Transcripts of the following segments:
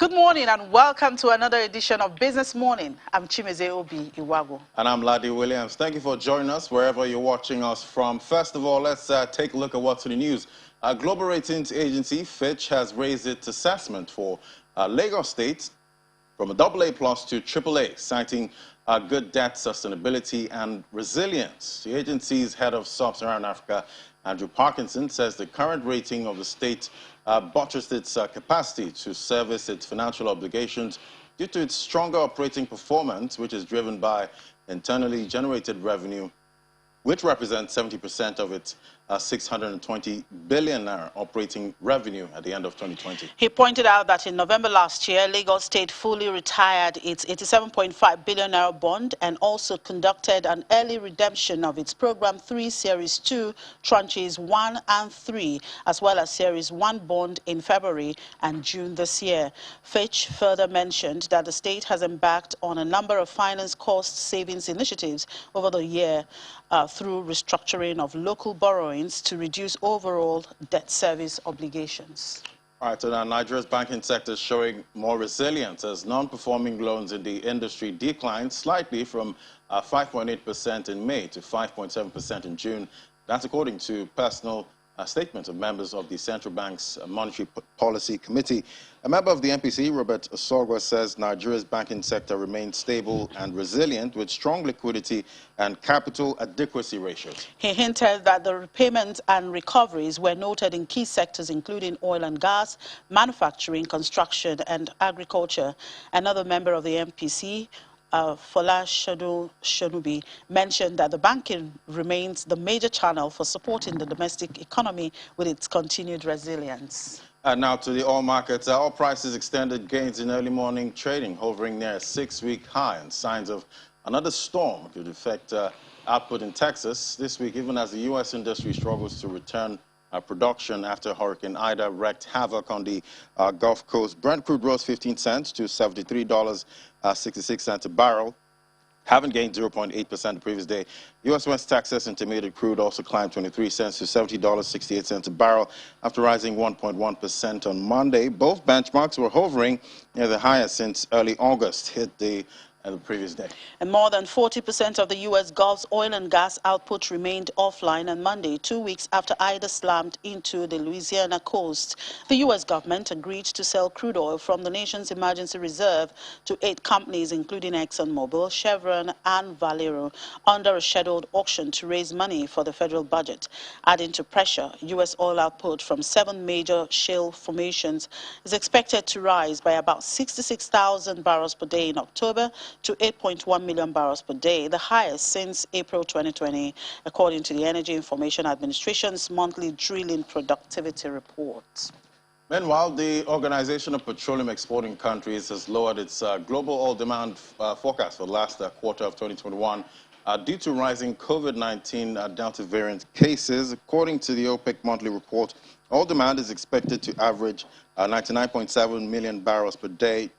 Good morning and welcome to another edition of Business Morning. I'm Chimeze Obi Iwago. And I'm Ladi Williams. Thank you for joining us wherever you're watching us from. First of all, let's take a look at what's in the news. Global ratings agency Fitch has raised its assessment for Lagos State from a AA plus to AAA, citing good debt sustainability and resilience. The agency's head of Sub-Saharan Africa, Andrew Parkinson, says the current rating of the state buttressed its capacity to service its financial obligations due to its stronger operating performance, which is driven by internally generated revenue, which represents 70% of its 620 billion naira operating revenue at the end of 2020. He pointed out that in November last year, Lagos State fully retired its 87.5 billion naira bond and also conducted an early redemption of its Program 3 Series 2 tranches 1 and 3, as well as Series 1 bond in February and June this year. Fitch further mentioned that the state has embarked on a number of finance cost savings initiatives over the year through restructuring of local borrowings to reduce overall debt service obligations. All right, so now Nigeria's banking sector is showing more resilience as non-performing loans in the industry declined slightly from 5.8% in May to 5.7% in June. That's according to personal statement of members of the Central Bank's Monetary Policy Committee. A member of the MPC, Robert Osogwa, says Nigeria's banking sector remains stable and resilient with strong liquidity and capital adequacy ratios. He hinted that the repayments and recoveries were noted in key sectors including oil and gas, manufacturing, construction and agriculture. Another member of the MPC, Fola Shonubi, mentioned that the banking remains the major channel for supporting the domestic economy with its continued resilience. Now to the oil markets. Oil prices extended gains in early morning trading, hovering near a 6-week high, and signs of another storm could affect output in Texas this week, even as the U.S. industry struggles to return production after Hurricane Ida wreaked havoc on the Gulf Coast. Brent crude rose 15 cents to $73.66 a barrel, having gained 0.8% the previous day. U.S. West Texas Intermediate crude also climbed 23 cents to $70.68 a barrel after rising 1.1% on Monday. Both benchmarks were hovering near the highest since early August, hit the previous day. And more than 40% of the U.S. Gulf's oil and gas output remained offline on Monday, 2 weeks after Ida slammed into the Louisiana coast. The U.S. government agreed to sell crude oil from the nation's emergency reserve to 8 companies, including ExxonMobil, Chevron, and Valero, under a scheduled auction to raise money for the federal budget. Adding to pressure, U.S. oil output from 7 major shale formations is expected to rise by about 66,000 barrels per day in October to 8.1 million barrels per day, the highest since April 2020, according to the Energy Information Administration's monthly drilling productivity report. Meanwhile, the Organization of Petroleum Exporting Countries has lowered its global oil demand forecast for the last quarter of 2021 due to rising COVID-19 Delta variant cases. According to the OPEC monthly report, oil demand is expected to average 99.7 million barrels per day,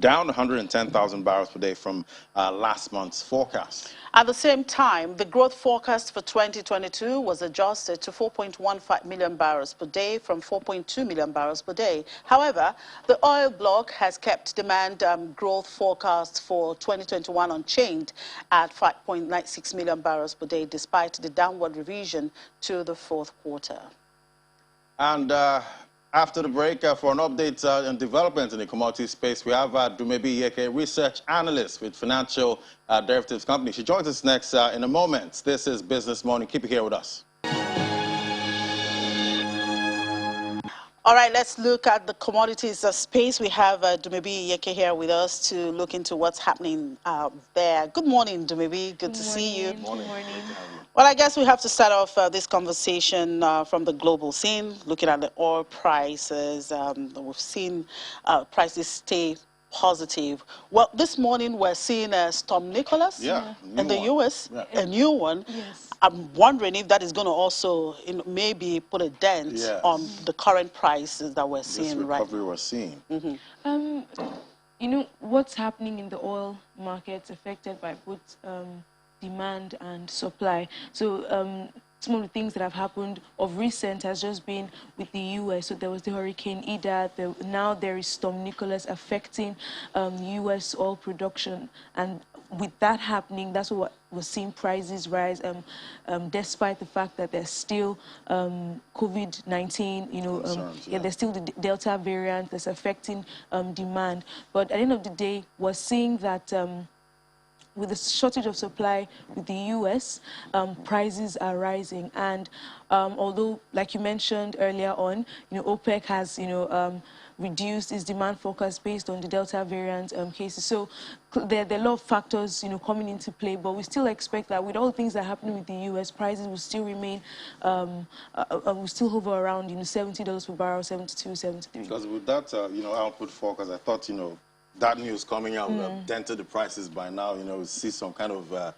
down 110,000 barrels per day from last month's forecast. At the same time, the growth forecast for 2022 was adjusted to 4.15 million barrels per day from 4.2 million barrels per day. However, the oil bloc has kept demand growth forecast for 2021 unchanged at 5.96 million barrels per day, despite the downward revision to the fourth quarter. And after the break, for an update on developments in the commodity space, we have Dumebi Yeke, research analyst with financial derivatives company. She joins us next in a moment. This is Business Morning. Keep it here with us. All right, let's look at the commodities space. We have Dumebi Yeke here with us to look into what's happening there. Good morning, Dumebi. Good to see you. Good morning. Well, I guess we have to start off this conversation from the global scene, looking at the oil prices. We've seen prices stay positive. Well, this morning we're seeing Storm Nicholas in the U.S., a new one. Yes. I'm wondering if that is going to also maybe put a dent on the current prices that we're seeing right now. This recovery we're seeing. You know, what's happening in the oil markets affected by both demand and supply. So some of the things that have happened of recent has just been with the U.S. So there was the Hurricane Ida. Now there is Storm Nicholas affecting U.S. oil production. And with that happening, that's what we're seeing prices rise, despite the fact that there's still COVID-19, there's still the Delta variant that's affecting demand. But at the end of the day, we're seeing that with the shortage of supply with the U.S., prices are rising. And although, like you mentioned earlier on, OPEC has, reduced its demand forecast based on the Delta variant cases. So there are a lot of factors, coming into play, but we still expect that with all the things that are happening with the U.S., prices will still remain, will still hover around, $70 per barrel, 72, 73. Because with that, output forecast, I thought, that news coming out would have dented the prices by now, see some kind of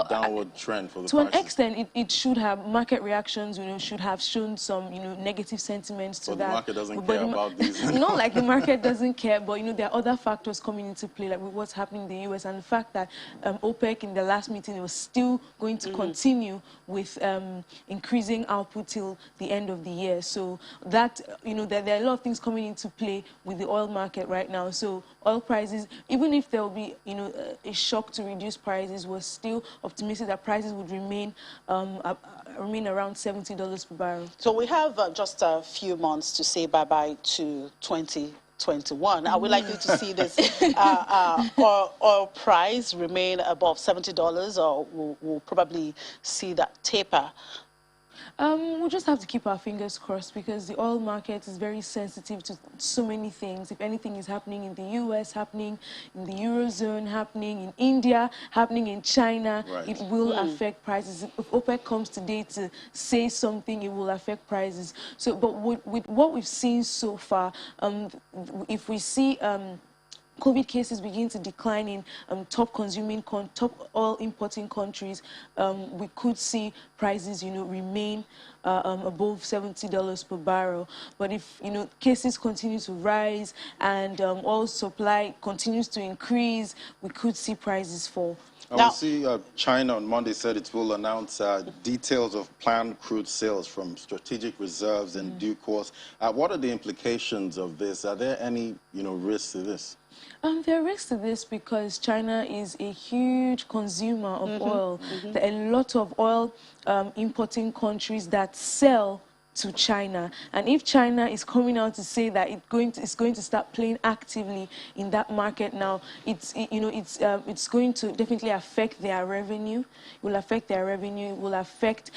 downward trend for the prices. To an extent, it should have, market reactions, should have shown some, negative sentiments to that. But the market doesn't care about these. Not like the market doesn't care, but, there are other factors coming into play, like with what's happening in the U.S. and the fact that OPEC in the last meeting was still going to continue with increasing output till the end of the year. So that, there are a lot of things coming into play with the oil market right now. So oil prices, even if there will be, a shock to reduce prices, we're still optimistic that prices would remain around $70 per barrel. So we have just a few months to say bye-bye to 2021. Are we likely to see this oil price remain above $70, or we'll probably see that taper? We'll just have to keep our fingers crossed, because the oil market is very sensitive to so many things. If anything is happening in the U.S., happening in the Eurozone, happening in India, happening in China, it will affect prices. If OPEC comes today to say something, it will affect prices. So, but with what we've seen so far, if we see COVID cases begin to decline in top oil importing countries, we could see prices, remain above $70 per barrel. But if, cases continue to rise and oil supply continues to increase, we could see prices fall. And we see China on Monday said it will announce details of planned crude sales from strategic reserves in due course. What are the implications of this? Are there any, risks to this? There are risks to this because China is a huge consumer of oil. There are a lot of oil importing countries that sell to China, and if China is coming out to say that it's going to start playing actively in that market now, it's going to definitely affect their revenue. It will affect their revenue. It will affect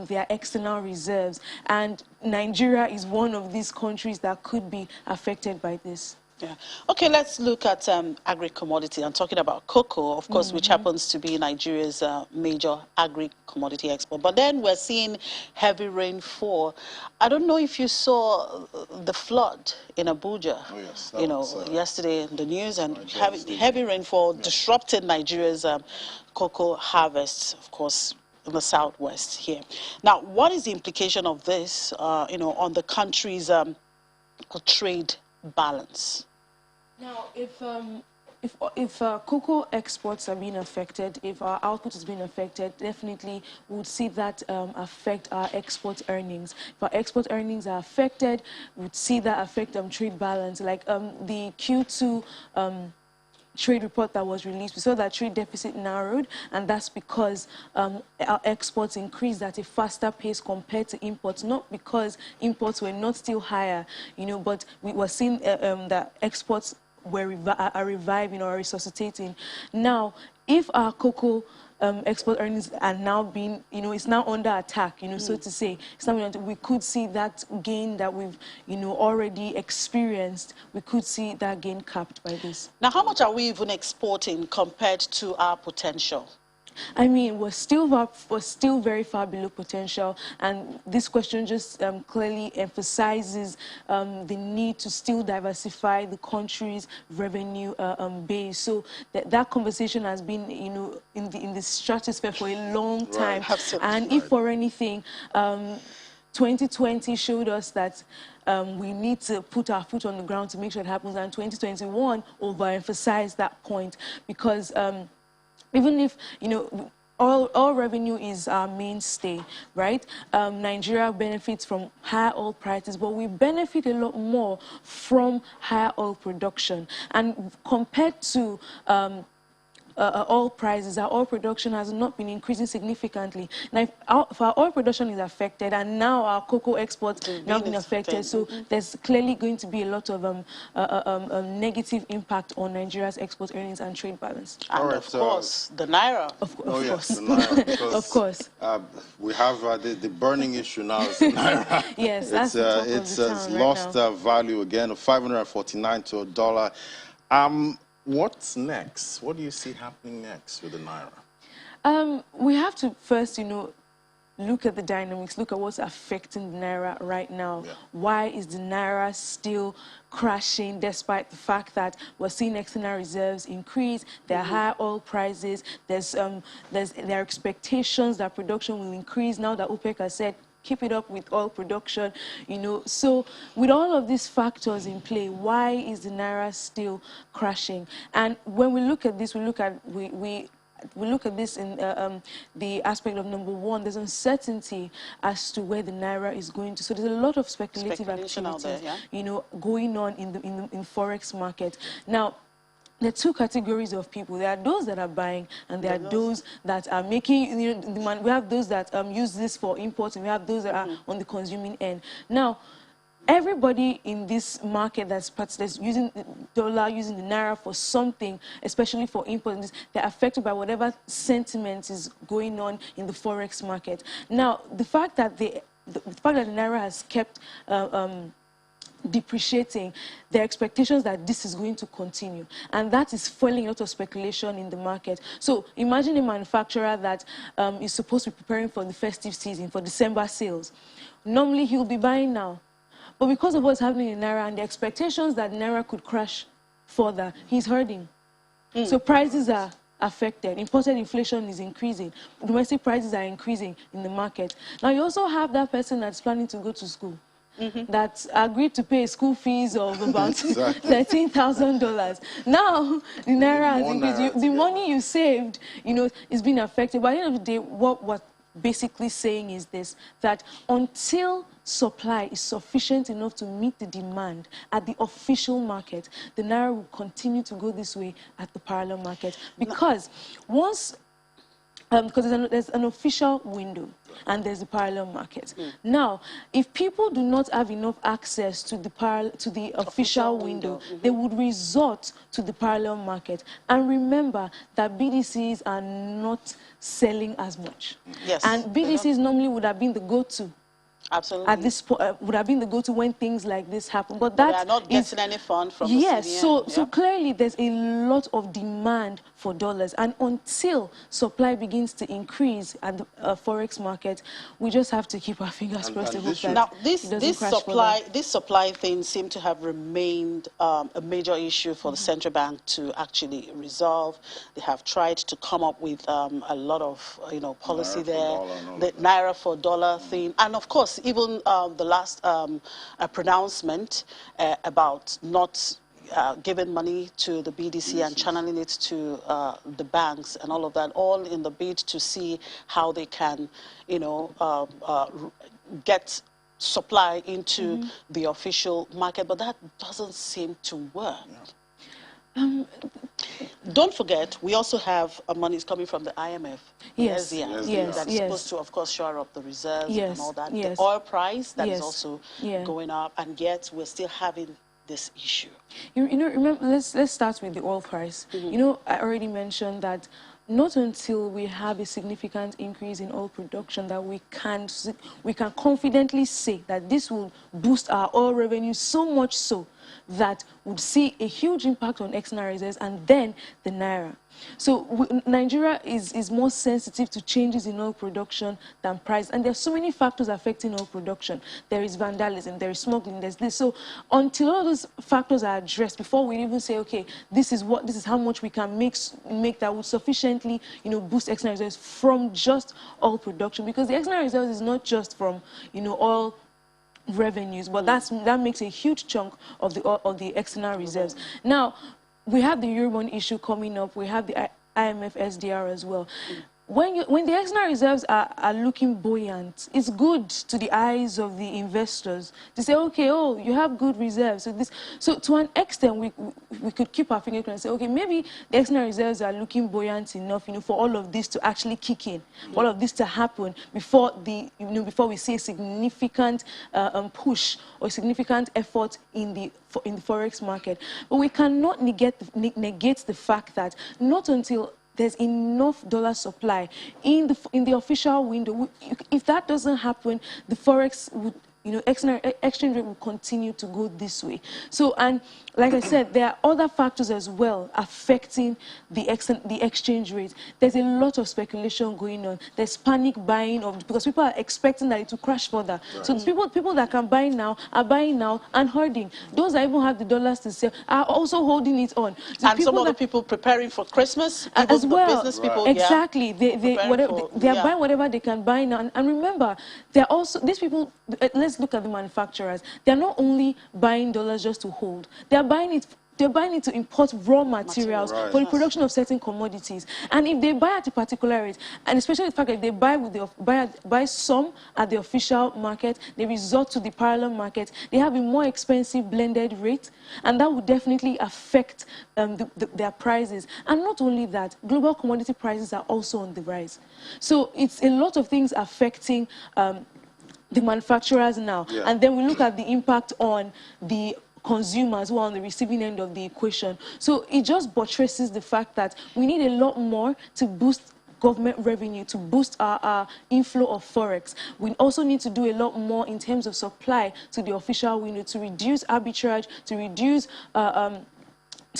their external reserves, and Nigeria is one of these countries that could be affected by this. Yeah. Okay, let's look at agri-commodity. I'm talking about cocoa, of course, which happens to be Nigeria's major agri-commodity export. But then we're seeing heavy rainfall. I don't know if you saw the flood in Abuja, yesterday in the news, and heavy rainfall disrupted Nigeria's cocoa harvests, of course, in the southwest here. Now, what is the implication of this, on the country's trade balance? Now, if cocoa exports are being affected, if our output is being affected, definitely we would see that affect our export earnings. If our export earnings are affected, we would see that affect trade balance. Like the Q2 trade report that was released, we saw that trade deficit narrowed, and that's because our exports increased at a faster pace compared to imports, not because imports were not still higher, but we were seeing that exports are reviving or resuscitating. Now, if our cocoa export earnings are now being, it's now under attack, so to say, we could see that gain that we've, already experienced, we could see that gain capped by this. Now, how much are we even exporting compared to our potential? I mean, we're still very far below potential, and this question just clearly emphasizes the need to still diversify the country's revenue base. So that conversation has been, in the stratosphere for a long time. And if for anything, 2020 showed us that we need to put our foot on the ground to make sure it happens, and 2021 overemphasized that point, because even if, oil revenue is our mainstay, right? Nigeria benefits from high oil prices, but we benefit a lot more from high oil production. And compared to oil prices, our oil production has not been increasing significantly. Now, if our oil production is affected, and now our cocoa exports now been affected, so there's clearly going to be a lot of negative impact on Nigeria's export earnings and trade balance. And right, of course, the naira. Of Oh, course. yes, the naira, because, Of course. we have the burning issue now is the naira. Yes, that's the talk of the town It's right lost now. value again of 549 to a dollar. What's next? What do you see happening next with the naira? We have to first, look at the dynamics, look at what's affecting the naira right now. Yeah. Why is the naira still crashing despite the fact that we're seeing external reserves increase, there are high oil prices, there are expectations that production will increase now that OPEC has said keep it up with oil production, So with all of these factors in play, why is the naira still crashing? And when we look at this, we look at this in the aspect of number one, there's uncertainty as to where the naira is going to. So there's a lot of speculative activities, there, yeah? going on in forex market. Now, there are two categories of people. There are those that are buying, and there are those that are making, demand. We have those that use this for import, and we have those that are on the consuming end. Now, everybody in this market that's using the dollar, using the naira for something, especially for import, they're affected by whatever sentiment is going on in the forex market. Now, the fact that the naira has kept depreciating, there are expectations that this is going to continue, and that is fueling a lot of speculation in the market. So imagine a manufacturer that is supposed to be preparing for the festive season, for December sales. Normally he'll be buying now, but because of what's happening in naira and the expectations that naira could crash further, he's hurting. So prices are affected. Imported inflation is increasing. Domestic prices are increasing in the market. Now you also have that person that's planning to go to school, that agreed to pay school fees of about $13,000. Now the naira has increased. The money you saved, is being affected. But at the end of the day, what basically saying is this, that until supply is sufficient enough to meet the demand at the official market, the naira will continue to go this way at the parallel market. Because once because there's an official window and there's a parallel market. Now, if people do not have enough access to the official window, they would resort to the parallel market. And remember that BDCs are not selling as much. Yes. And BDCs normally would have been the go-to. Absolutely. At this point, would have been the go-to when things like this happen. But they are not getting any fund from the CBN. So clearly there's a lot of demand for dollars, and until supply begins to increase at the forex market, we just have to keep our fingers crossed to hope that now this supply thing seemed to have remained a major issue for the central bank to actually resolve. They have tried to come up with a lot of policy there, the naira for dollar thing, and of course even the last pronouncement about not giving money to the BDC and channeling it to the banks and all of that, all in the bid to see how they can, get supply into the official market. But that doesn't seem to work. Don't forget, we also have monies coming from the IMF. Yes, that is supposed to, of course, shore up the reserves and all that. Yes. The oil price that is also going up, and yet we're still having this issue. Remember, let's start with the oil price. I already mentioned that not until we have a significant increase in oil production that we can confidently say that this will boost our oil revenue so much so that would see a huge impact on external reserves and then the naira. So Nigeria is more sensitive to changes in oil production than price. And there are so many factors affecting oil production. There is vandalism, there is smuggling, there's this. So until all those factors are addressed, before we even say, okay, this is how much we can make that would sufficiently, boost external reserves from just oil production. Because the external reserves is not just from, oil revenues, but that makes a huge chunk of the external reserves. Now, we have the Eurobond issue coming up. We have the IMF SDR as well. when the external reserves are looking buoyant, it's good to the eyes of the investors to say, okay, oh, you have good reserves. So to an extent, we could keep our finger and say, okay, maybe the external reserves are looking buoyant enough, for all of this to actually kick in, for all of this to happen before before we see a significant push or significant effort in the forex market. But we cannot negate the fact that not until there's enough dollar supply in the official window, if that doesn't happen, the forex would, exchange rate will continue to go this way. So, and like I said, there are other factors as well affecting the exchange rate. There's a lot of speculation going on. There's panic buying because people are expecting that it will crash further. Right. So people that can buy now are buying now and hoarding. Those that even have the dollars to sell are also holding it on. And some of the people preparing for Christmas, as well. The business people, exactly. They are buying whatever they can buy now. And remember, they're also these people. Let's look at the manufacturers. They're not only buying dollars just to hold. They're buying it to import raw materials for the production of certain commodities. And if they buy at a particular rate, and especially the fact that they buy some at the official market, they resort to the parallel market, they have a more expensive blended rate, and that would definitely affect their prices. And not only that, global commodity prices are also on the rise. So it's a lot of things affecting the manufacturers now. Yeah. And then we look at the impact on the consumers who are on the receiving end of the equation. So it just buttresses the fact that we need a lot more to boost government revenue, to boost our inflow of forex. We also need to do a lot more in terms of supply to the official window to reduce arbitrage, to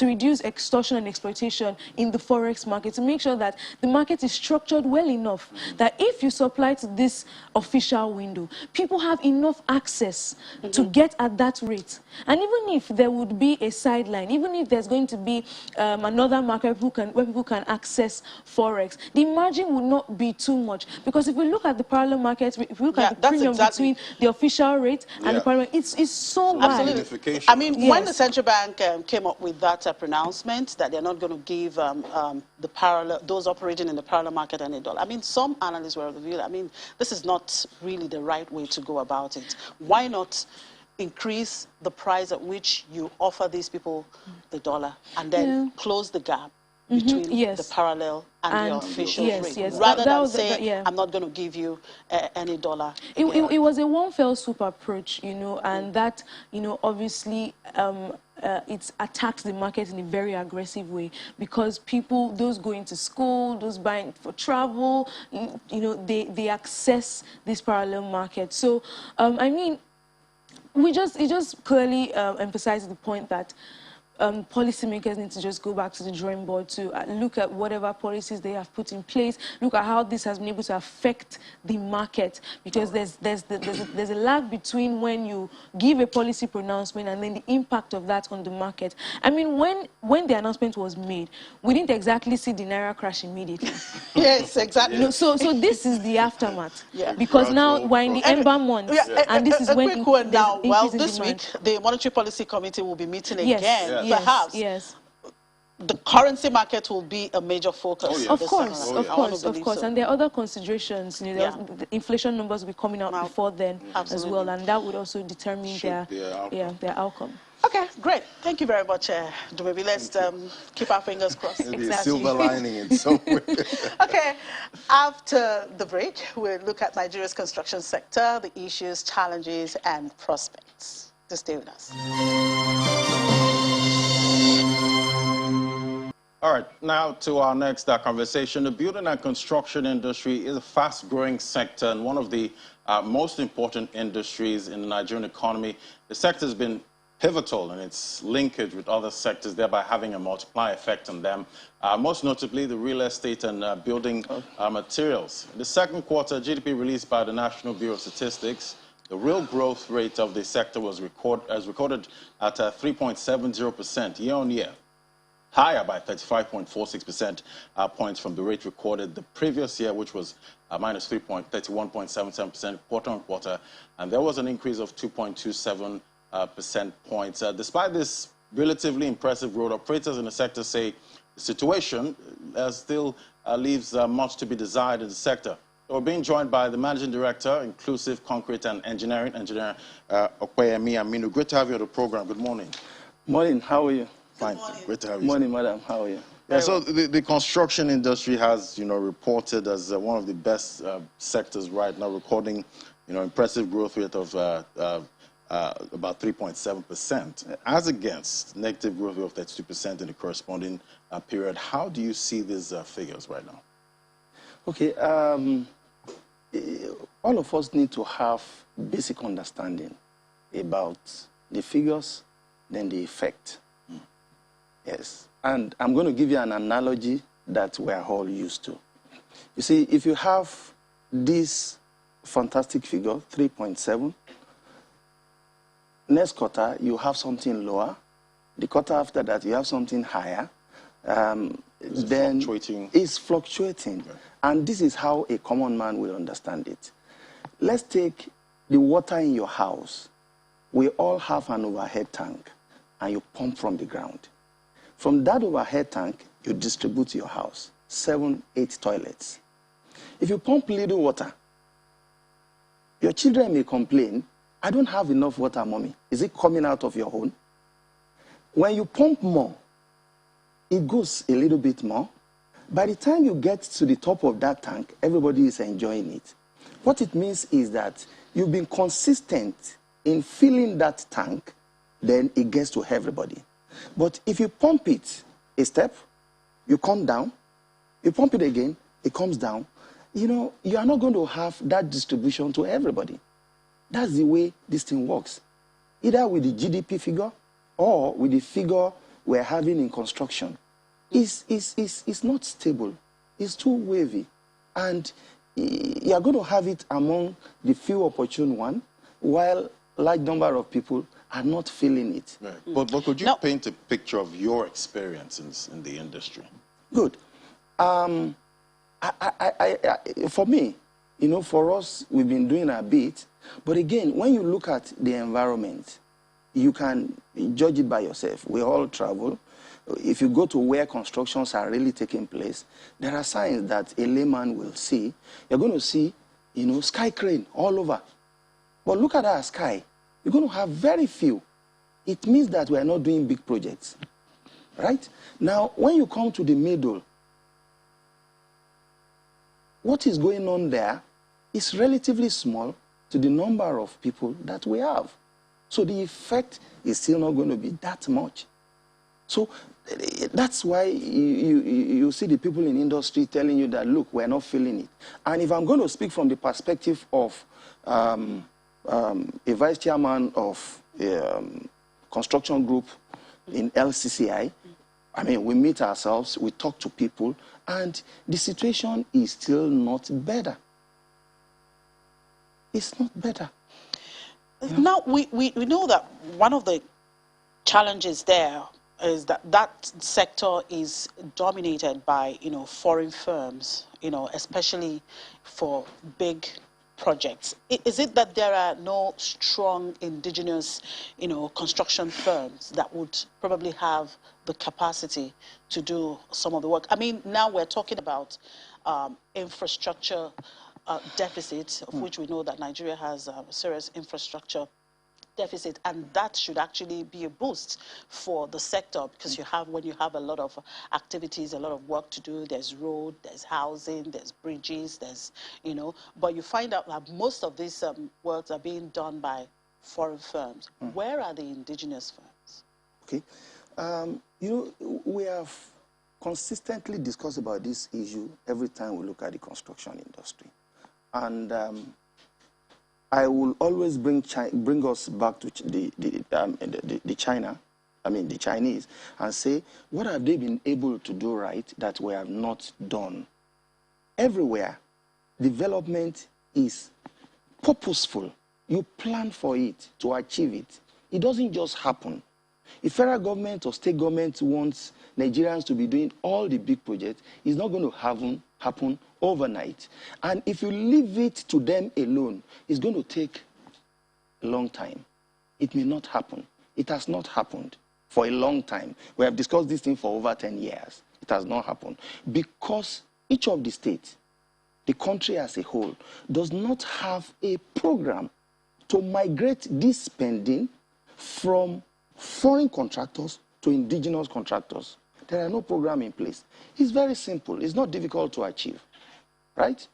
reduce extortion and exploitation in the forex market, to make sure that the market is structured well enough that if you supply to this official window, people have enough access to get at that rate. And even if there would be a sideline, even if there's going to be another market where people can access forex, the margin would not be too much. Because if we look at the parallel market, if we look at the premium between the official rate and the parallel, it's so wide. Absolutely. I mean, when the central bank came up with that pronouncement that they're not going to give those operating in the parallel market any dollar. I mean, some analysts were of the view that, I mean, this is not really the right way to go about it. Why not increase the price at which you offer these people the dollar and then close the gap between the parallel and the official rate, rather than say, I'm not going to give you any dollar. It was a one fell swoop approach, and that, obviously, it attacks the market in a very aggressive way, because people, those going to school, those buying for travel, they access this parallel market. So, I mean, it just clearly emphasizes the point that policymakers need to just go back to the drawing board to look at whatever policies they have put in place, look at how this has been able to affect the market, because there's a lag between when you give a policy pronouncement and then the impact of that on the market. I mean, when the announcement was made, we didn't exactly see the naira crash immediately. Yes, exactly. So this is the aftermath. Yeah. Because now we're in the ember months, and this is when now. Well, this week the Monetary Policy Committee will be meeting again. Perhaps the currency market will be a major focus. Of course. And there are other considerations. The inflation numbers will be coming out before then as well, and that would also determine their outcome. Okay, great. Thank you very much, Dumebi. Let's keep our fingers crossed. Maybe a silver lining in some way. Okay, after the break, we'll look at Nigeria's construction sector, the issues, challenges, and prospects. Just stay with us. All right, now to our next conversation. The building and construction industry is a fast-growing sector and one of the most important industries in the Nigerian economy. The sector has been pivotal in its linkage with other sectors, thereby having a multiplier effect on them, most notably the real estate and building materials. In the second quarter, GDP released by the National Bureau of Statistics, the real growth rate of the sector was recorded at 3.70% year-on-year, higher by 35.46% points from the rate recorded the previous year, which was minus 31.77% quarter-on-quarter, and there was an increase of 2.27 percent points. Despite this relatively impressive growth, operators in the sector say the situation still leaves much to be desired in the sector. We're being joined by the Managing Director, Inclusive Concrete and Engineering, Engineer Okweyemi Aminu. Great to have you on the program. Good morning. Morning, how are you? Fine. Great to have you. Morning, madam, how are you? Yeah, so the construction industry has, reported as one of the best sectors right now, recording, impressive growth rate of about 3.7%, as against negative growth rate of 32% in the corresponding period. How do you see these figures right now? Okay, all of us need to have basic understanding about the figures, then the effect. Yes, and I'm going to give you an analogy that we're all used to. You see, if you have this fantastic figure, 3.7, next quarter, you have something lower. The quarter after that, you have something higher. Then it's fluctuating. Okay. And this is how a common man will understand it. Let's take the water in your house. We all have an overhead tank, and you pump from the ground. From that overhead tank, you distribute your house, 7, 8 toilets. If you pump little water, your children may complain, I don't have enough water, mommy. Is it coming out of your home? When you pump more, it goes a little bit more. By the time you get to the top of that tank, everybody is enjoying it. What it means is that you've been consistent in filling that tank, then it gets to everybody. But if you pump it a step, you come down, you pump it again, it comes down, you are not going to have that distribution to everybody. That's the way this thing works. Either with the GDP figure or with the figure we're having in construction. It's not stable. It's too wavy. And you're going to have it among the few opportune ones, while a large number of people are not feeling it. Right. But could you paint a picture of your experience in the industry? Good. For me, for us, we've been doing a bit. But again, when you look at the environment, you can judge it by yourself. We all travel. If you go to where constructions are really taking place, there are signs that a layman will see. You're going to see, sky crane all over. But look at our sky. You're going to have very few. It means that we are not doing big projects, right? Now, when you come to the middle, what is going on there is relatively small to the number of people that we have. So the effect is still not going to be that much. So that's why you see the people in industry telling you that, look, we're not feeling it. And if I'm going to speak from the perspective of a vice chairman of a construction group in LCCI, I mean, we meet ourselves, we talk to people, and the situation is still not better. It's not better. Now, we know that one of the challenges there is that sector is dominated by, foreign firms, especially for big projects. Is it that there are no strong indigenous, construction firms that would probably have the capacity to do some of the work? I mean, now we're talking about infrastructure deficit, of which we know that Nigeria has a serious infrastructure deficit, and that should actually be a boost for the sector, because when you have a lot of activities, a lot of work to do, there's road, there's housing, there's bridges, there's, but you find out that most of these works are being done by foreign firms. Where are the indigenous firms? Okay. We have consistently discussed about this issue every time we look at the construction industry. And I will always bring us back to the Chinese, and say, what have they been able to do right that we have not done? Everywhere, development is purposeful. You plan for it to achieve it. It doesn't just happen. If federal government or state government wants Nigerians to be doing all the big projects, it's not going to happen overnight. And if you leave it to them alone, it's going to take a long time. It may not happen. It has not happened for a long time. We have discussed this thing for over 10 years. It has not happened because each of the states, the country as a whole, does not have a program to migrate this spending from foreign contractors to indigenous contractors. There are no program in place. It's very simple. It's not difficult to achieve, right?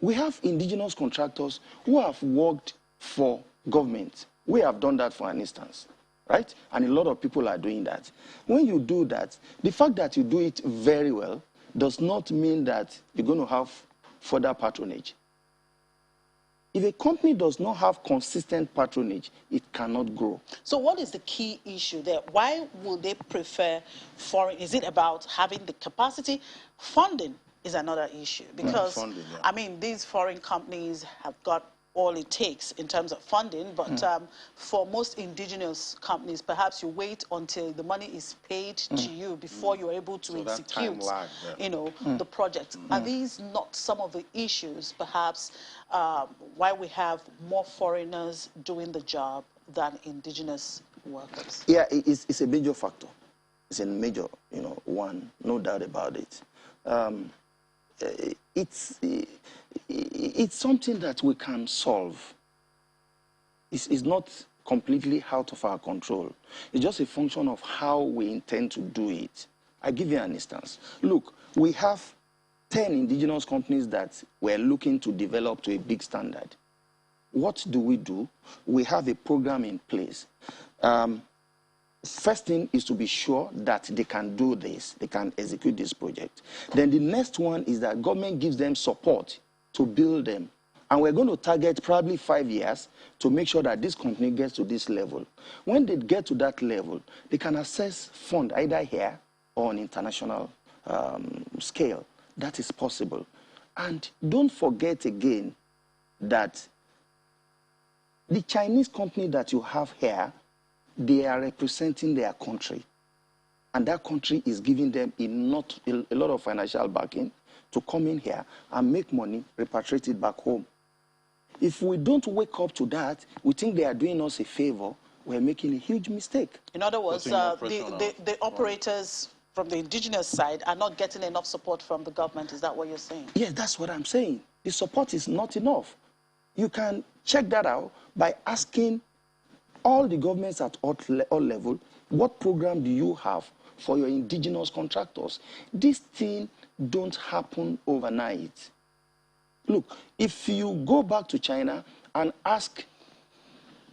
We have indigenous contractors who have worked for government. We have done that for an instance, right? And a lot of people are doing that. When you do that, the fact that you do it very well does not mean that you're going to have further patronage. If a company does not have consistent patronage, it cannot grow. So what is the key issue there? Why would they prefer foreign? Is it about having the capacity? Funding is another issue because, funding, yeah. I mean, these foreign companies have got all it takes in terms of funding, but for most indigenous companies, perhaps you wait until the money is paid to you before you're able to execute, you know, the project. Are these not some of the issues, perhaps, why we have more foreigners doing the job than indigenous workers? Yeah, it's a major factor. It's a major, one, no doubt about it. It's something that we can solve. It's not completely out of our control. It's just a function of how we intend to do it. I give you an instance. Look, we have 10 indigenous companies that we're looking to develop to a big standard. What do? We have a program in place. First thing is to be sure that they can do this, they can execute this project. Then the next one is that government gives them support to build them. And we're going to target probably 5 years to make sure that this company gets to this level. When they get to that level, they can access fund either here or on international scale. That is possible. And don't forget again that the Chinese company that you have here, they are representing their country. And that country is giving them a lot of financial backing to come in here and make money, repatriate it back home. If we don't wake up to that, we think they are doing us a favor, we're making a huge mistake. In other words, the operators from the indigenous side are not getting enough support from the government. Is that what you're saying? Yes, that's what I'm saying. The support is not enough. You can check that out by asking all the governments at all levels, what program do you have for your indigenous contractors? This thing don't happen overnight. Look, if you go back to China and ask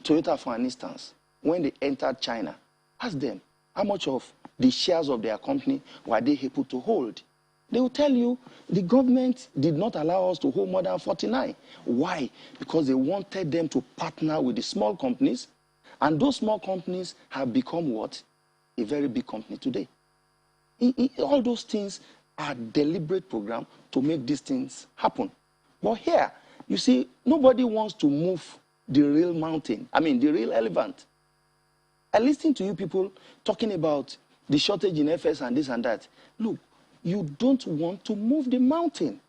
Toyota, for an instance, when they entered China, ask them how much of the shares of their company were they able to hold. They will tell you the government did not allow us to hold more than 49. Why? Because they wanted them to partner with the small companies. And those small companies have become what? A very big company today. All those things are deliberate program to make these things happen. But here, you see, nobody wants to move the real mountain. I mean, the real elephant. I listen to you people talking about the shortage in FS and this and that. Look, you don't want to move the mountain.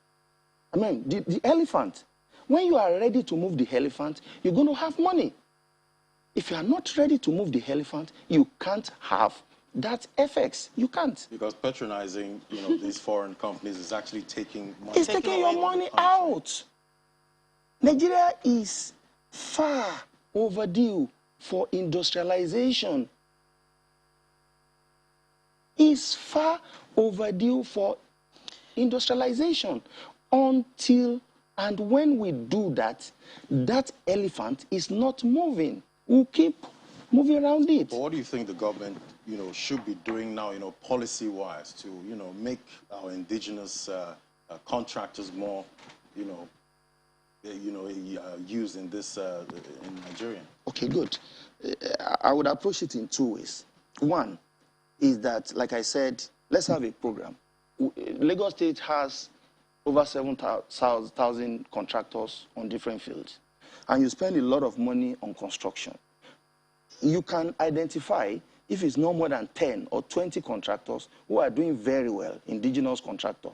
I mean, the elephant. When you are ready to move the elephant, you're going to have money. If you are not ready to move the elephant, you can't have that FX. You can't. Because patronizing, these foreign companies is actually taking money. It's taking your money out. Nigeria is far overdue for industrialization. Is far overdue for industrialization until and when we do that, that elephant is not moving. We'll keep moving around it. But what do you think the government, should be doing now, policy-wise to, make our indigenous contractors more, used in this in Nigeria? Okay, good. I would approach it in two ways. One is that, like I said, let's have a program. Lagos State has over 7,000 contractors on different fields, and you spend a lot of money on construction. You can identify if it's no more than 10 or 20 contractors who are doing very well, indigenous contractor,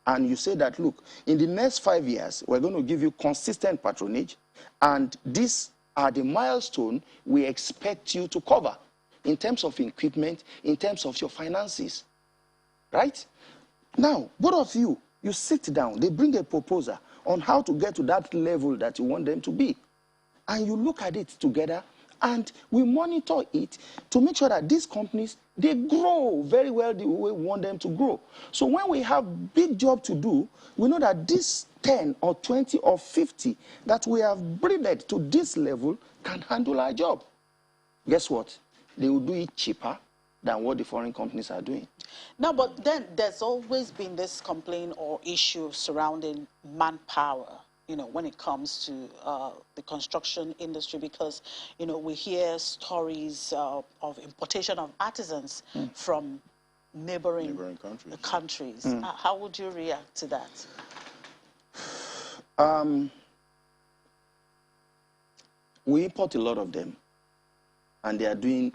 and you say that, look, in the next 5 years, we're going to give you consistent patronage, and these are the milestones we expect you to cover in terms of equipment, in terms of your finances, right? Now, both of you You sit down, they bring a proposal on how to get to that level that you want them to be. And you look at it together, and we monitor it to make sure that these companies, they grow very well the way we want them to grow. So when we have big job to do, we know that this 10 or 20 or 50 that we have breeded to this level can handle our job. Guess what? They will do it cheaper than what the foreign companies are doing. No, but then there's always been this complaint or issue surrounding manpower, you know, when it comes to the construction industry, because, you know, we hear stories of importation of artisans from neighboring countries. How would you react to that? We import a lot of them, and they are doing,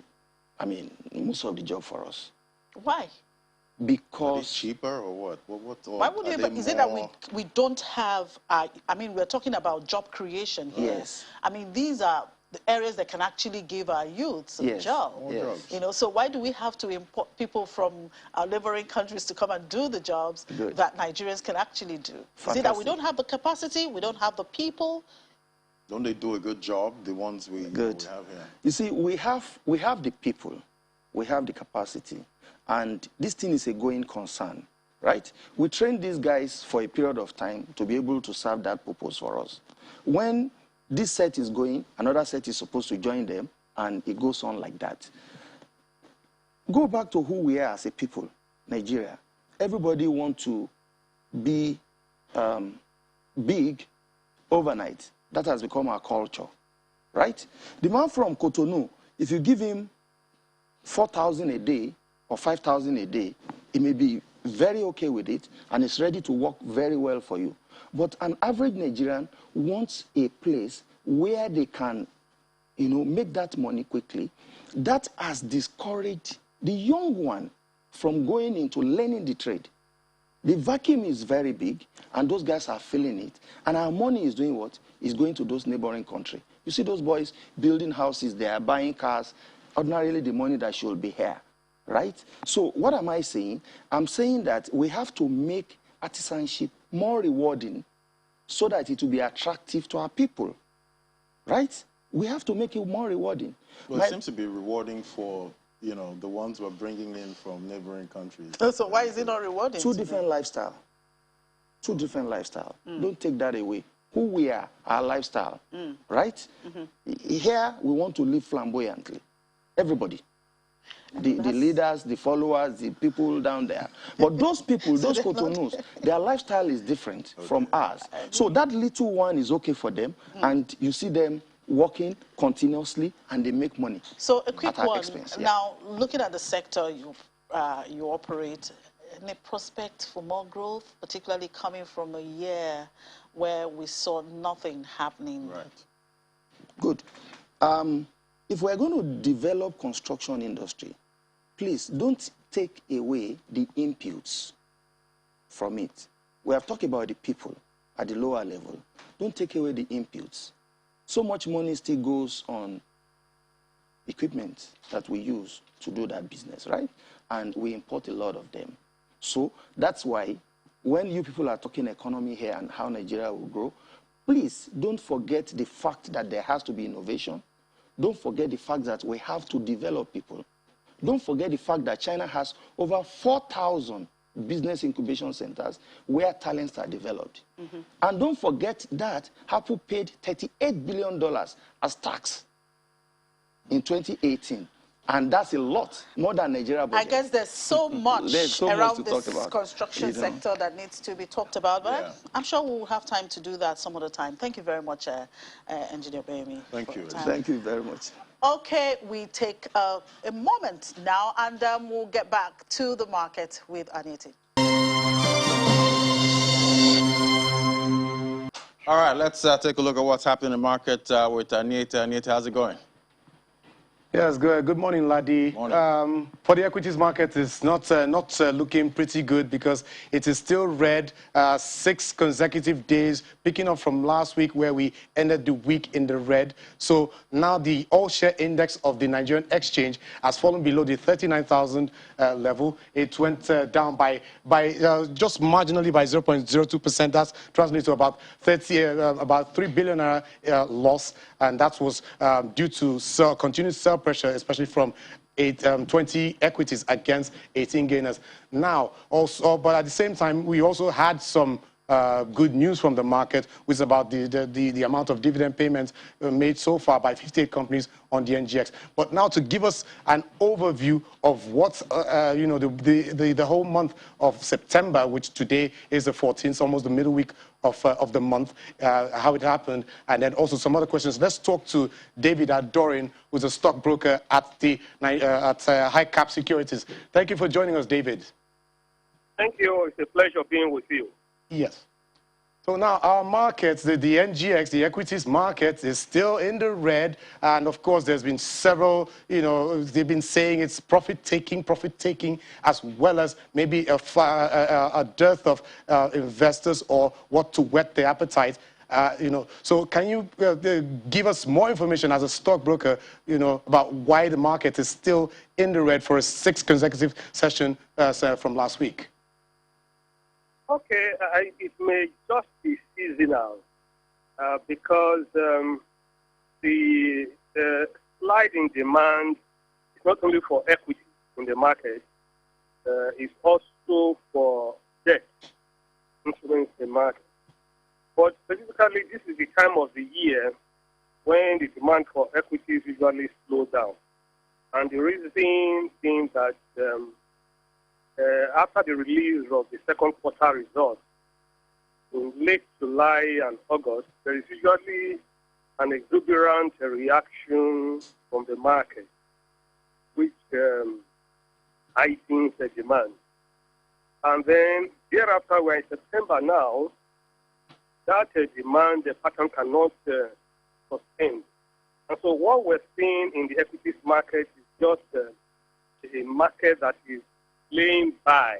I mean, most of the job for us. Why? Because... Are they cheaper or what? Why would you? Is it that we don't have, I mean, we're talking about job creation here. Yes. I mean, these are the areas that can actually give our youths a job. Yes. You know, so why do we have to import people from our neighboring countries to come and do the jobs that Nigerians can actually do? Fantastic. Is it that we don't have the capacity, we don't have the people? Don't they do a good job, the ones we have here? You see, we have the people, we have the capacity, and this thing is a going concern, right? We train these guys for a period of time to be able to serve that purpose for us. When this set is going, another set is supposed to join them, and it goes on like that. Go back to who we are as a people, Nigeria. Everybody wants to be big overnight. That has become our culture, right? The man from Cotonou, if you give him 4,000 a day or 5,000 a day, he may be very okay with it, and it's ready to work very well for you. But an average Nigerian wants a place where they can, you know, make that money quickly. That has discouraged the young one from going into learning the trade. The vacuum is very big, and those guys are feeling it. And our money is doing what? Is going to those neighboring countries. You see those boys building houses, they are buying cars. Ordinarily, the money that should be here, right? So what am I saying? I'm saying that we have to make artisanship more rewarding so that it will be attractive to our people, right? We have to make it more rewarding. Well, it seems to be rewarding for, you know, the ones we're bringing in from neighboring countries. So why is it not rewarding? Two different lifestyle. Two different lifestyle. Don't take that away. Who we are, our lifestyle, right? Here, we want to live flamboyantly. Everybody. The leaders, the followers, the people down there. But those people, those Cotonous, their lifestyle is different from ours. So that little one is okay for them, and you see them working continuously, and they make money. So a quick one. Expense, now, looking at the sector you operate, any prospect for more growth, particularly coming from a year where we saw nothing happening? Right. Good. If we're going to develop construction industry, please don't take away the inputs from it. We have talked about the people at the lower level. Don't take away the inputs. So much money still goes on equipment that we use to do that business, right? And we import a lot of them. So that's why when you people are talking economy here and how Nigeria will grow, please don't forget the fact that there has to be innovation. Don't forget the fact that we have to develop people. Don't forget the fact that China has over 4,000 business incubation centers where talents are developed. And don't forget that Apple paid $38 billion as tax in 2018. And that's a lot, more than Nigeria budget. I guess there's so much around this construction sector that needs to be talked about. But I'm sure we'll have time to do that some other time. Thank you very much, Engineer Bayemi. Thank you. Thank you very much. Okay, we take a moment now, and we'll get back to the market with Aniti. All right, let's take a look at what's happening in the market with Anita. Anita, how's it going? Yes, good morning, Ladi. Morning. For the equities market, it's not looking pretty good because it is still red 6 consecutive days, picking up from last week where we ended the week in the red. So now the all-share index of the Nigerian exchange has fallen below the 39,000 level. It went down by just marginally by 0.02%. That's translates to about 3 billion loss, and that was due to continued sell pressure, especially from 20 equities against 18 gainers. Now, also, but at the same time, we also had some good news from the market, which is about the amount of dividend payments made so far by 58 companies on the NGX. But now to give us an overview of what's, the whole month of September, which today is the 14th, almost the middle week of the month, how it happened, and then also some other questions. Let's talk to David Adorin, who's a stockbroker at High Cap Securities. Thank you for joining us, David. Thank you. It's a pleasure being with you. Yes. So now our markets, the NGX, the equities market, is still in the red. And of course, there's been several, they've been saying it's profit-taking, as well as maybe a dearth of investors or what to whet their appetite. So can you give us more information as a stockbroker, about why the market is still in the red for a 6th consecutive session from last week? Okay, it may just be seasonal because the slide in demand is not only for equity in the market, it's also for debt instruments in the market. But specifically, this is the time of the year when the demand for equities usually slows down. And the reason being that after the release of the second quarter results in late July and August, there is usually an exuberant reaction from the market, which heightens the demand. And then thereafter, we're in September now, that demand pattern cannot sustain. And so what we're seeing in the equities market is just a market that is laying by,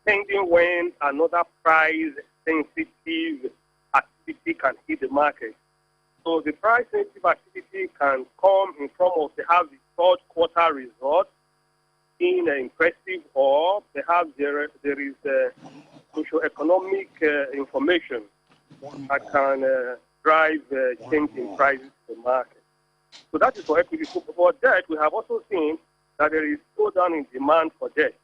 pending when another price-sensitive activity can hit the market. So the price-sensitive activity can come in form of perhaps the third quarter result in impressive, or perhaps there is socio-economic information that can drive change in prices in the market. So that is for equity. For debt, we have also seen that there is slowdown in demand for debt.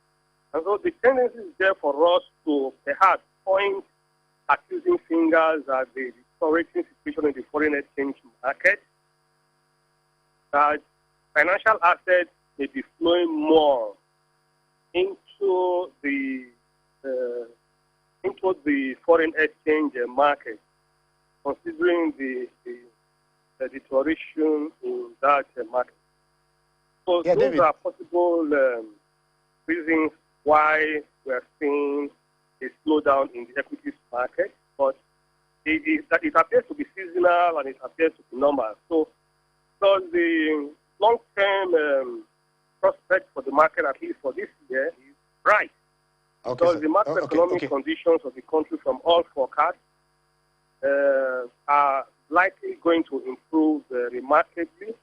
And so the tendency is there for us to perhaps point accusing fingers at the deteriorating situation in the foreign exchange market, that financial assets may be flowing more into the foreign exchange market, considering the deterioration in that market. So yeah, those David. are possible reasons why we are seeing a slowdown in the equities market, but it appears to be seasonal and it appears to be normal. So the long-term prospect for the market, at least for this year, is bright. Okay, because the macroeconomic conditions of the country from all forecasts are likely going to improve remarkably,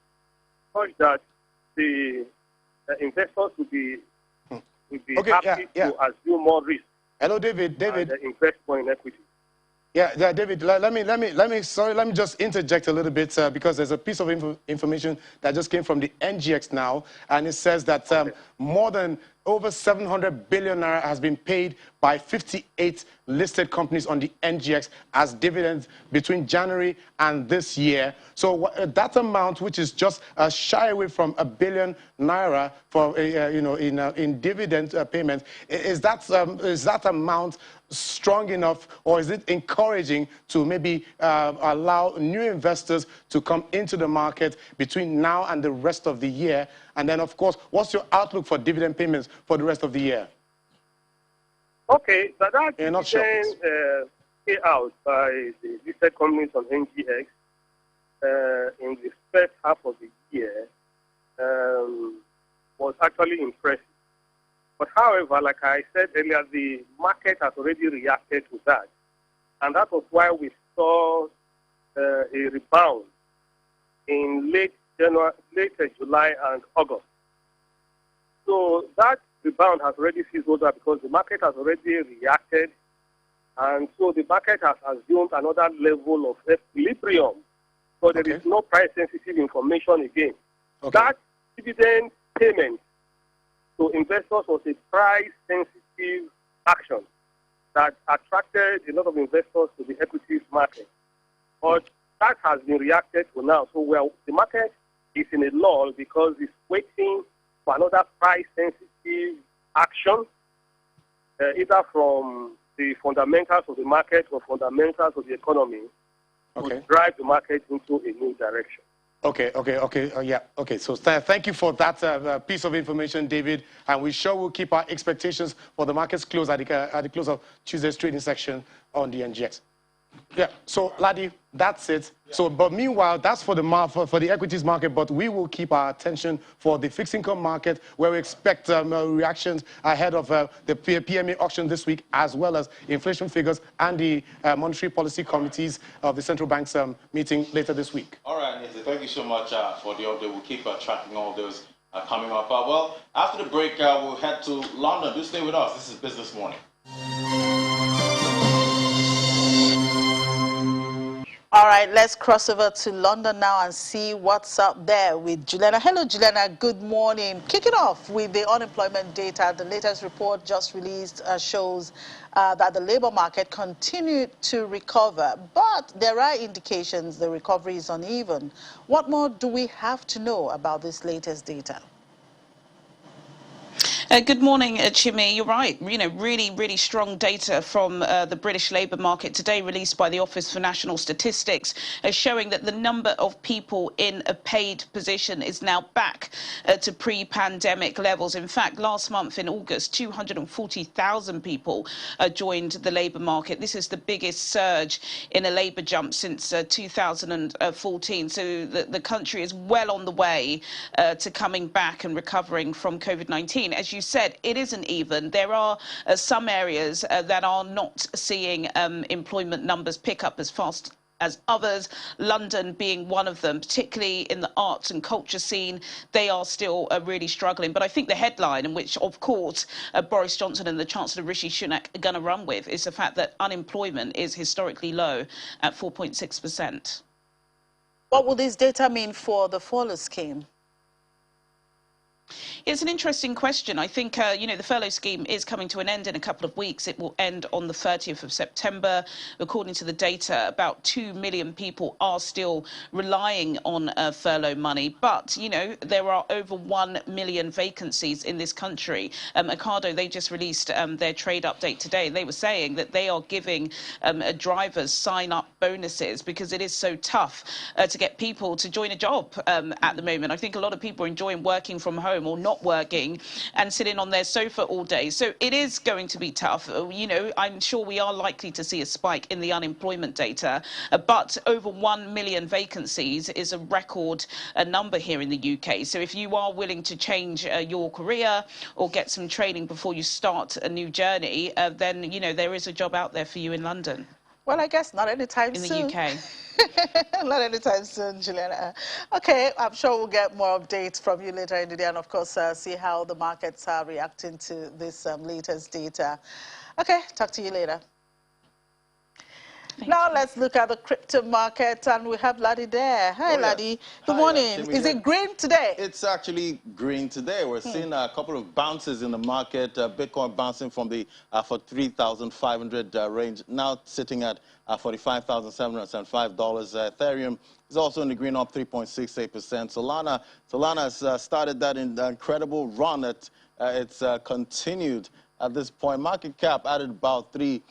such that the investors will be happy to assume more risk. Hello, David. And invest more in equity. Yeah, David. Let me just interject a little bit because there's a piece of information that just came from the NGX now, and it says that more than over 700 billion naira has been paid by 58 listed companies on the NGX as dividends between January and this year. So that amount, which is just shy away from 1 billion naira for in dividend payments, is that amount strong enough, or is it encouraging to maybe allow new investors to come into the market between now and the rest of the year? And then, of course, what's your outlook for dividend payments for the rest of the year? Okay, but that dividend pay out by the listed companies on NGX in the first half of the year was actually impressive. But however, like I said earlier, the market has already reacted to that. And that was why we saw a rebound in late July and August. So that rebound has already fizzled out because the market has already reacted. And so the market has assumed another level of equilibrium. So there is no price-sensitive information again. That dividend payment to investors was a price-sensitive action that attracted a lot of investors to the equities market. But that has been reacted to now. So the market is in a lull because it's waiting for another price-sensitive action, either from the fundamentals of the market or fundamentals of the economy, to drive the market into a new direction. So thank you for that piece of information, David. And we sure will keep our expectations for the market's close at the close of Tuesday's trading section on the NGX. Yeah, so Ladi, that's it. Yeah. So, but meanwhile, that's for the equities market, but we will keep our attention for the fixed income market, where we expect reactions ahead of the PMA auction this week, as well as inflation figures and the monetary policy committees of the central bank's meeting later this week. All right, Nancy, thank you so much for the update. We'll keep tracking all those coming up. Well, after the break, we'll head to London. Do stay with us. This is Business Morning. All right, let's cross over to London now and see what's up there with Juliana. Hello, Juliana. Good morning. Kicking off with the unemployment data, the latest report just released shows that the labor market continued to recover, but there are indications the recovery is uneven. What more do we have to know about this latest data? Good morning, Chimi. You're right. You know, really strong data from the British labour market today, released by the Office for National Statistics, showing that the number of people in a paid position is now back to pre-pandemic levels. In fact, last month in August, 240,000 people joined the labour market. This is the biggest surge in a labour jump since 2014. So the country is well on the way to coming back and recovering from COVID-19. As you said, it isn't even. There are some areas that are not seeing employment numbers pick up as fast as others, London being one of them, particularly in the arts and culture scene. They are still really struggling. But I think the headline, in which, of course, Boris Johnson and the Chancellor Rishi Sunak are going to run with, is the fact that unemployment is historically low at 4.6%. What will this data mean for the furlough scheme? It's an interesting question. I think, you know, the furlough scheme is coming to an end in a couple of weeks. It will end on the 30th of September. According to the data, about 2 million people are still relying on furlough money. But, you know, there are over 1 million vacancies in this country. Ocado, they just released their trade update today. They were saying that they are giving drivers sign-up bonuses because it is so tough to get people to join a job at the moment. I think a lot of people are enjoying working from home or not working and sitting on their sofa all day. So it is going to be tough. You know, I'm sure we are likely to see a spike in the unemployment data, but over 1 million vacancies is a record number here in the UK. So if you are willing to change your career or get some training before you start a new journey, then, you know, there is a job out there for you in London. Well, I guess not anytime soon. In the UK. Not anytime soon, Juliana. Okay, I'm sure we'll get more updates from you later in the day, and of course, see how the markets are reacting to this latest data. Okay, talk to you later. Now let's look at the crypto market, and we have Ladi there. Hi, Ladi. Good morning. Is it green today? It's actually green today. We're seeing a couple of bounces in the market. Bitcoin bouncing from the 43,500 range, now sitting at $45,705. Ethereum is also in the green, up 3.68%. Solana has started that incredible run. It's continued at this point. Market cap added about $3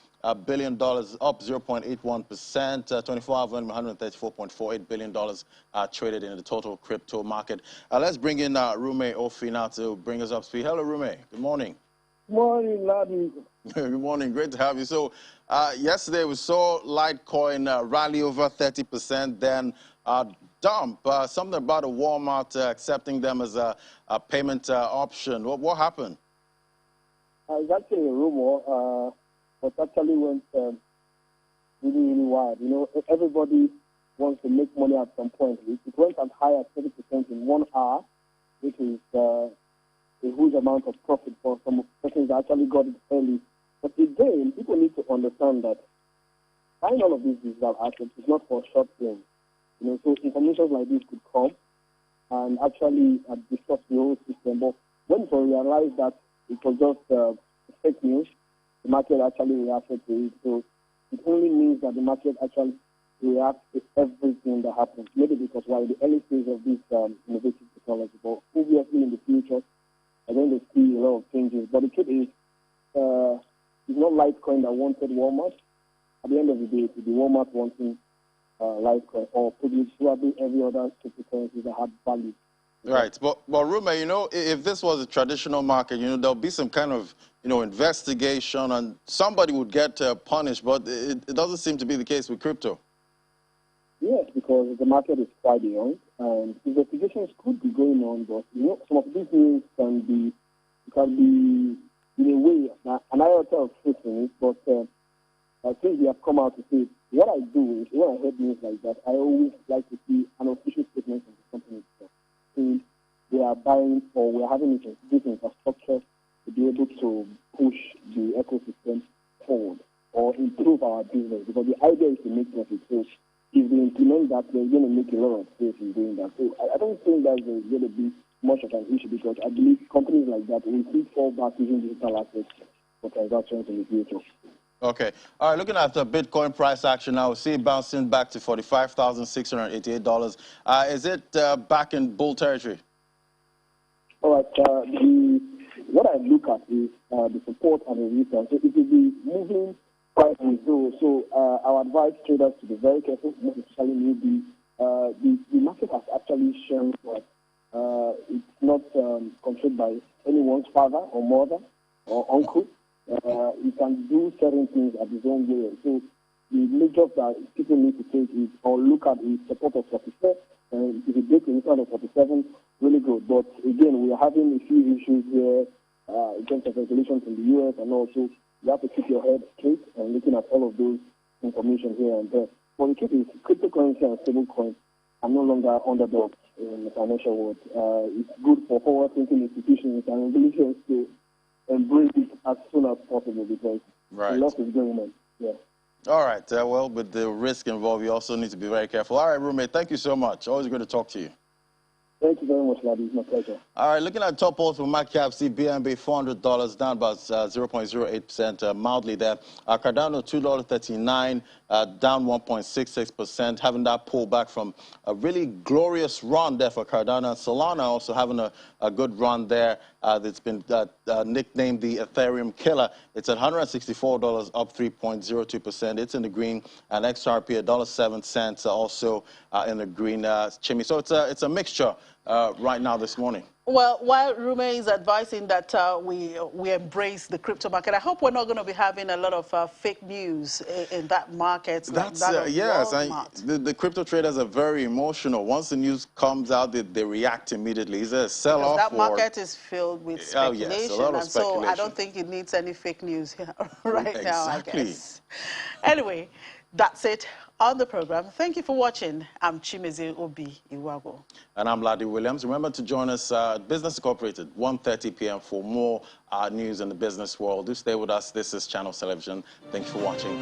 billion, up 0.81%. 24-hour volume, $134.48 billion traded in the total crypto market. Let's bring in Rume Ofi now to bring us up to speed. Hello, Rume. Good morning. Morning, Ladi. Good morning. Great to have you. So, yesterday we saw Litecoin rally over 30%. Then dump. Something about a Walmart accepting them as a payment option. What happened? It's actually a rumor, but actually went really, really wild. You know, everybody wants to make money at some point. It went as high as 30% in 1 hour, which is a huge amount of profit for some persons that actually got it early. But again, people need to understand that buying all of these digital assets is not for short term. You know, so information like this could come and actually disrupt the whole system. But when people realize that it was just fake news, the market actually reacted to it. So it only means that the market actually reacts to everything that happens. Maybe because we're in the early stage of this innovative technology, but obviously in the future, I think they see a lot of changes. But the truth is, it's not Litecoin that wanted Walmart. At the end of the day, it's the Walmart wanting Litecoin, or probably every other cryptocurrency that had value. Right, but Rume, you know, if this was a traditional market, you know, there'll be some kind of, you know, investigation and somebody would get punished, but it doesn't seem to be the case with crypto. Yes, because the market is quite young, and investigations could be going on, but you know, some of these things can be in a way, and I don't tell truth in it, but I think we have come out to say, what I do is, when I heard news like that, I always like to see an official statement from the company itself. Saying we are buying or we are having this infrastructure to be able to push the ecosystem forward or improve our business, because the idea is to make profit. So if they implement that, they're going to make a lot of space in doing that. So I don't think that's going to be much of an issue, because I believe companies like that will still fall back using digital assets for transactions in the future. Okay. All right, looking at the Bitcoin price action now, we see it bouncing back to $45,688. Is it back in bull territory? All right. What I look at is the support and the resistance. So it will be moving quite slow. So I advise traders to be very careful, most especially maybe the market has actually shown that it's not controlled by anyone's father or mother or uncle. You can do certain things at his own way. So the measures that people need to take is, or look at, the support of 44. And if it breaks inside of 47, really good. But again, we are having a few issues here in terms of regulations in the U.S. and also you have to keep your head straight and looking at all of those information here and there. But the truth is, cryptocurrency and stablecoins are no longer underdogs in the financial world. It's good for forward-thinking institutions and regulations to embrace it as soon as possible, because a lot is going on. Yeah. All right. Well, with the risk involved, you also need to be very careful. All right, roommate, thank you so much. Always good to talk to you. Thank you very much, Labi. It's my pleasure. All right, looking at top polls for market see BNB $400, down about 0.08%, mildly there. Cardano $2.39, down 1.66%, having that pull back from a really glorious run there for Cardano. Solana also having a good run there. That's been nicknamed the Ethereum killer. It's at $164, up 3.02%. It's in the green, and XRP $1.07 also in the green, Chimmy. So it's a mixture right now this morning. Well, while Rume is advising that we embrace the crypto market, I hope we're not going to be having a lot of fake news in that market. That's like that yes, the crypto traders are very emotional. Once the news comes out, they react immediately. Is there a sell-off? That market is filled with speculation, yes, a lot of speculation. So I don't think it needs any fake news here right now, I Exactly. guess. Anyway, that's it on the program. Thank you for watching. I'm Chimeze Obi Iwago. And I'm Ladi Williams. Remember to join us at Business Incorporated, 1:30 p.m. for more news in the business world. Do stay with us. This is Channel Television. Thank you for watching.